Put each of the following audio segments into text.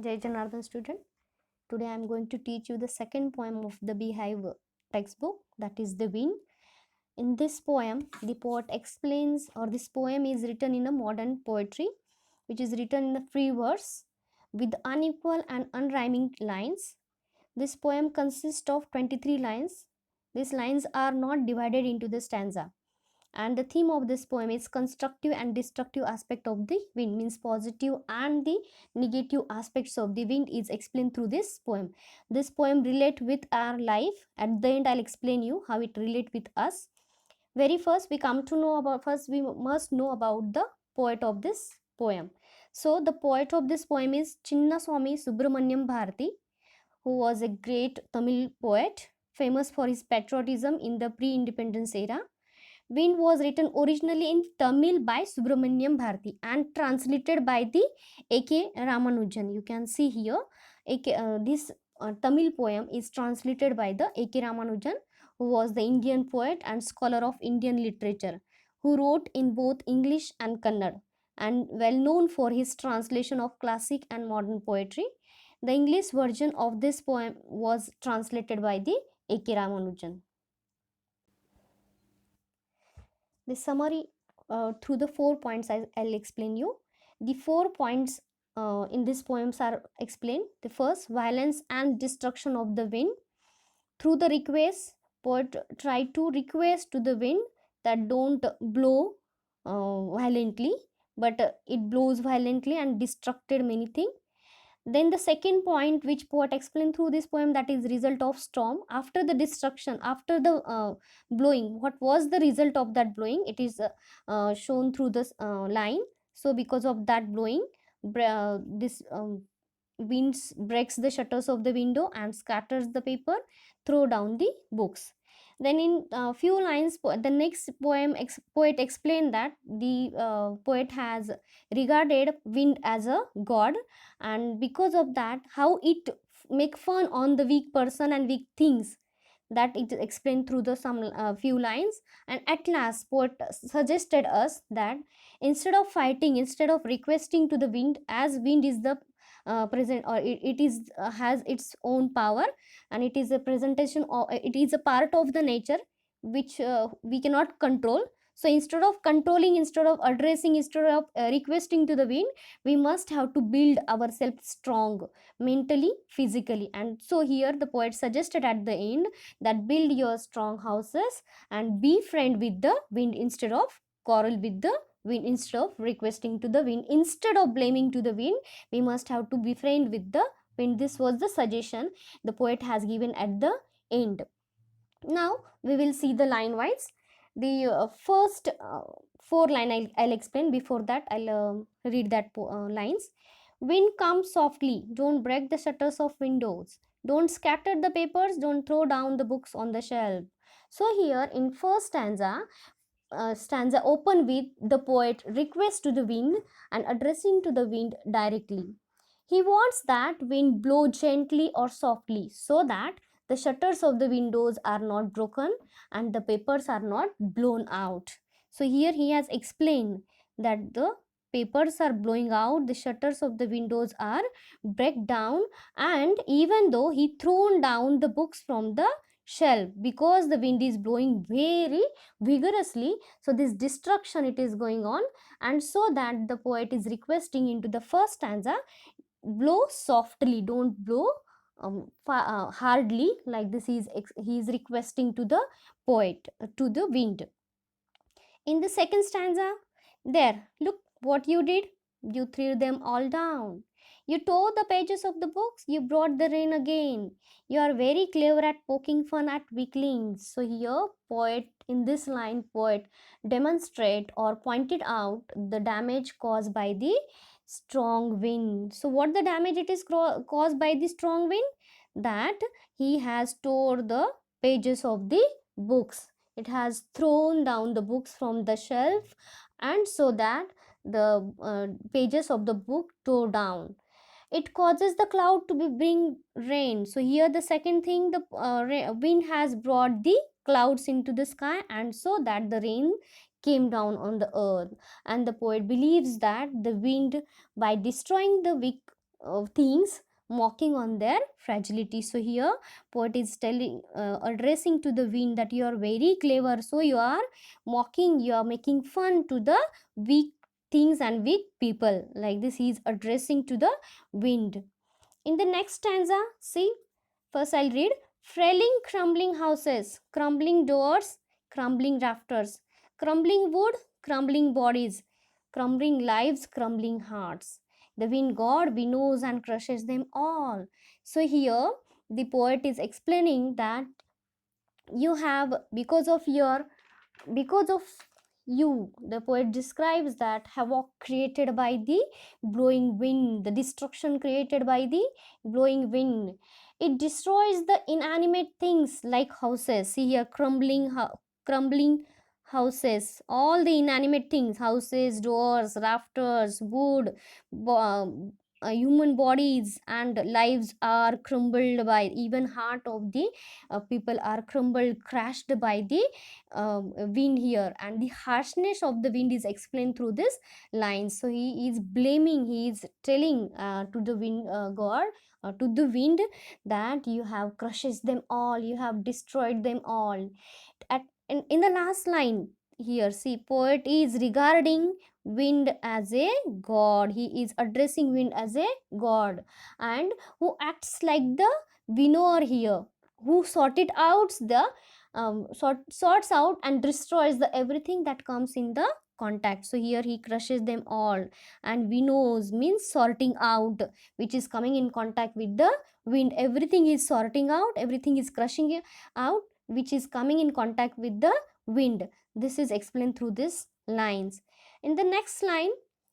Jai Janardhan student. Today I am going to teach you the second poem of the Beehive textbook, that is The Wind. In this poem, the poet explains, or this poem is written in a modern poetry, which is written in the free verse with unequal and unrhyming lines. This poem consists of 23 lines. These lines are not divided into the stanza, and the theme of this poem is constructive and destructive aspect of the wind, means positive and the negative aspects of the wind is explained through this poem. This poem relate with our life. At the end I'll explain you how it relate with us. Very first we come to know about, first we must know about the poet of this poem. So the poet of this poem is Chinnaswamy Subramaniam Bharati, who was a great Tamil poet famous for his patriotism in the pre-independence era. Wind was written originally in Tamil by Subramaniam Bharati and translated by the A.K. Ramanujan. You can see here, this Tamil poem is translated by the A.K. Ramanujan, who was the Indian poet and scholar of Indian literature, who wrote in both English and Kannada, and well known for his translation of classic and modern poetry. The English version of this poem was translated by the A.K. Ramanujan. The summary through the 4 points I'll explain you. The 4 points in these poems are explained. The first, violence and destruction of the wind. Through the request, poet tried to request to the wind that don't blow violently, but it blows violently and destructed many things. Then the second point which poet explained through this poem, that is result of storm. After the destruction, after the blowing, what was the result of that blowing, it is shown through this line. So because of that blowing, this winds breaks the shutters of the window and scatters the paper, throw down the books. Then in few lines, the next poem poet explained that the poet has regarded wind as a god, and because of that how it make fun on the weak person and weak things, that it explained through the some few lines. And at last poet suggested us that instead of fighting, instead of requesting to the wind, as wind is the present, or it is has its own power, and it is a presentation, or it is a part of the nature which we cannot control. So instead of controlling, instead of addressing, instead of requesting to the wind, we must have to build ourselves strong mentally, physically. And so here the poet suggested at the end that build your strong houses and be friend with the wind, instead of quarrel with the wind, instead of requesting to the wind, instead of blaming to the wind, we must have to be friend with the wind. This was the suggestion the poet has given at the end. Now we will see the line wise. The first 4 line I'll explain. Before that I'll read that lines. Wind comes softly, don't break the shutters of windows, don't scatter the papers, don't throw down the books on the shelf. So here in first stanza open with the poet request to the wind and addressing to the wind directly. He wants that wind blow gently or softly, so that the shutters of the windows are not broken and the papers are not blown out. So here he has explained that the papers are blowing out, the shutters of the windows are break down, and even though he thrown down the books from the shelf, because the wind is blowing very vigorously, so this destruction it is going on. And so that the poet is requesting into the first stanza, blow softly, don't blow hardly, like this he is requesting to the poet, to the wind. In the second stanza, there, look what you did, you threw them all down, you tore the pages of the books, you brought the rain again, you are very clever at poking fun at weaklings. So here poet, in this line poet demonstrate or pointed out the damage caused by the strong wind. So what the damage it is caused by the strong wind? That he has tore the pages of the books, it has thrown down the books from the shelf, and so that the pages of the book tore down. It causes the cloud to be bring rain. So here the second thing, the wind has brought the clouds into the sky, and so that the rain came down on the earth. And the poet believes that the wind, by destroying the weak things, mocking on their fragility. So here poet is telling, addressing to the wind that you are very clever, so you are mocking, you are making fun to the weak things and weak people. Like this he is addressing to the wind. In the next stanza, see, first I'll read. Frailing, crumbling houses, crumbling doors, crumbling rafters, crumbling wood, crumbling bodies, crumbling lives, crumbling hearts. The wind god winnows and crushes them all. So here the poet is explaining that you have, because of you, the poet describes that havoc created by the blowing wind, the destruction created by the blowing wind. It destroys the inanimate things like houses. See here, crumbling houses, all the inanimate things, houses, doors, rafters, wood, human bodies and lives are crumbled by, even heart of the people are crumbled, crashed by the wind here. And the harshness of the wind is explained through this line. So he is blaming, he is telling to the wind god, to the wind, that you have crushes them all, you have destroyed them all. In the last line here, see, poet is regarding wind as a god. He is addressing wind as a god, and who acts like the winnower here, who sorts out and destroys the everything that comes in the contact. So here he crushes them all, and winnows means sorting out, which is coming in contact with the wind. Everything is sorting out, everything is crushing it out, which is coming in contact with the wind. This is explained through these lines. In the next line,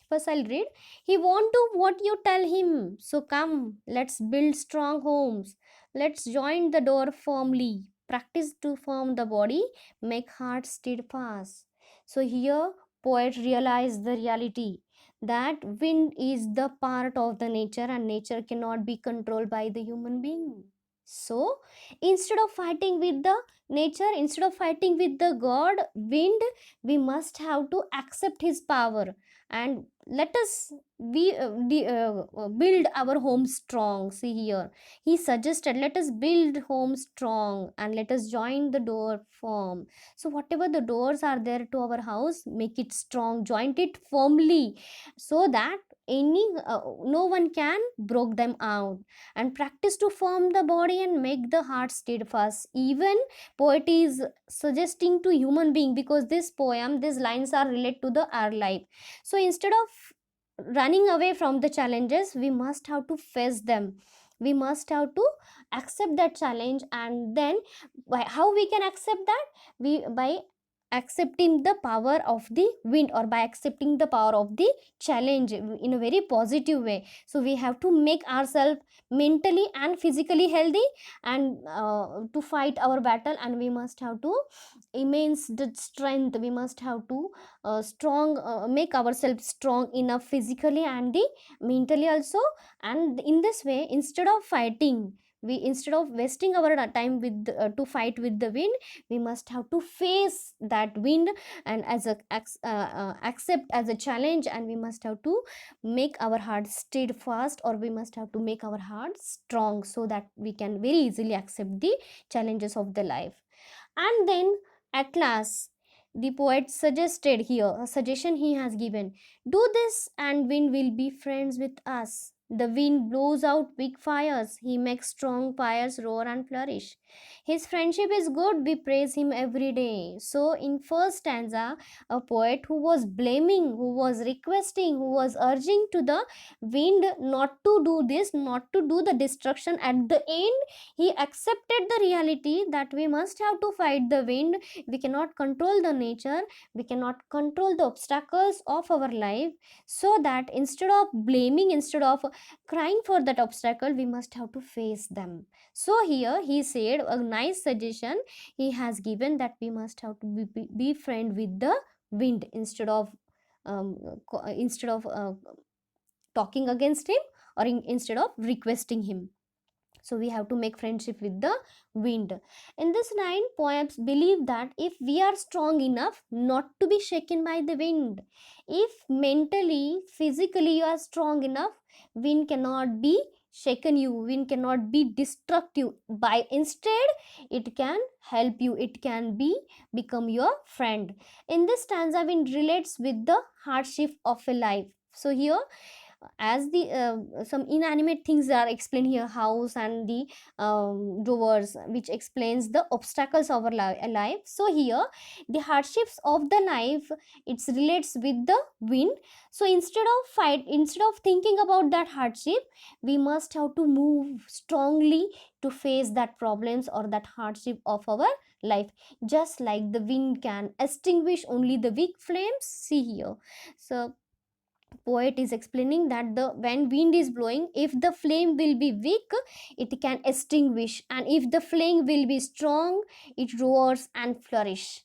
first I'll read. He won't do what you tell him, so come, let's build strong homes. Let's join the door firmly. Practice to form the body, make heart steadfast. So here, poet realized the reality that wind is the part of the nature, and nature cannot be controlled by the human being. So instead of fighting with the nature, instead of fighting with the god wind, we must have to accept his power, and let us build our home strong. See here, he suggested, let us build home strong and let us join the door firm. So whatever the doors are there to our house, make it strong, join it firmly, so that no one can broke them out. And practice to form the body and make the heart steadfast. Even poet is suggesting to human being, because this poem, these lines are related to the our life. So instead of running away from the challenges, we must have to face them, we must have to accept that challenge. And then how we can accept that? We by accepting the power of the wind, or by accepting the power of the challenge in a very positive way. So we have to make ourselves mentally and physically healthy, and to fight our battle. And we must have to immense the strength, we must have to strong make ourselves strong enough physically and the mentally also. And in this way, instead of fighting, we, instead of wasting our time with to fight with the wind, we must have to face that wind, and accept as a challenge. And we must have to make our heart steadfast, or we must have to make our heart strong, so that we can very easily accept the challenges of the life. And then at last, the poet suggested here, a suggestion he has given: do this and wind will be friends with us. The wind blows out big fires, he makes strong fires roar and flourish. His friendship is good, we praise him every day. So in first stanza, a poet who was blaming, who was requesting, who was urging to the wind not to do this, not to do the destruction, at the end he accepted the reality that we must have to fight the wind. We cannot control the nature, we cannot control the obstacles of our life. So that instead of blaming, instead of crying for that obstacle, we must have to face them. So here he said a nice suggestion he has given, that we must have to be friend with the wind, instead of talking against him, or instead of requesting him. So we have to make friendship with the wind. In this line, poems believe that if we are strong enough not to be shaken by the wind, if mentally, physically you are strong enough, wind cannot be shaken you, wind cannot be destructive. By instead, it can help you, it can be become your friend. In this stanza, wind relates with the hardship of a life. So here, as the some inanimate things are explained here, house and the doors, which explains the obstacles of our life. So here, the hardships of the life, it relates with the wind. So instead of thinking about that hardship, we must have to move strongly to face that problems or that hardship of our life. Just like the wind can extinguish only the weak flames, see here. So poet is explaining that the when wind is blowing, if the flame will be weak, it can extinguish, and if the flame will be strong, it roars and flourish.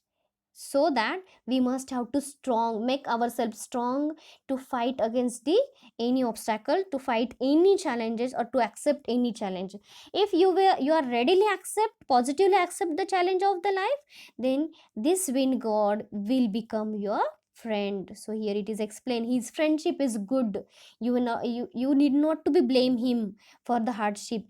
So that we must have to strong make ourselves strong to fight against the any obstacle, to fight any challenges, or to accept any challenge. If you are readily accept, positively accept the challenge of the life, then this wind god will become your friend. So here it is explained, his friendship is good. You need not to be blame him for the hardship.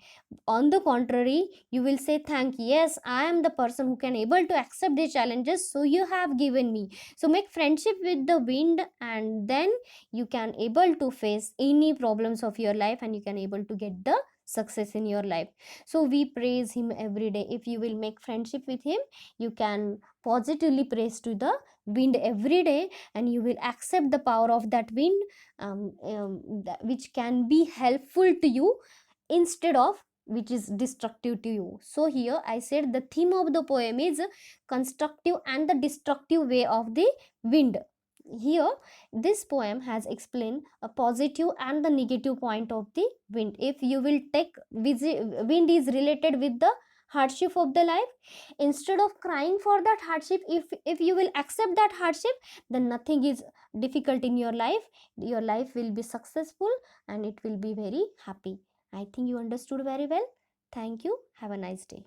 On the contrary, you will say thank, yes, I am the person who can able to accept the challenges, so you have given me. So make friendship with the wind, and then you can able to face any problems of your life, and you can able to get the success in your life. So we praise him every day. If you will make friendship with him, you can positively praise to the wind every day, and you will accept the power of that wind, which can be helpful to you instead of which is destructive to you. So here I said the theme of the poem is constructive and the destructive way of the wind. Here this poem has explained a positive and the negative point of the wind. If you will take wind is related with the hardship of the life, instead of crying for that hardship, if you will accept that hardship, then nothing is difficult in your life will be successful, and it will be very happy. I think you understood very well. Thank you. Have a nice day.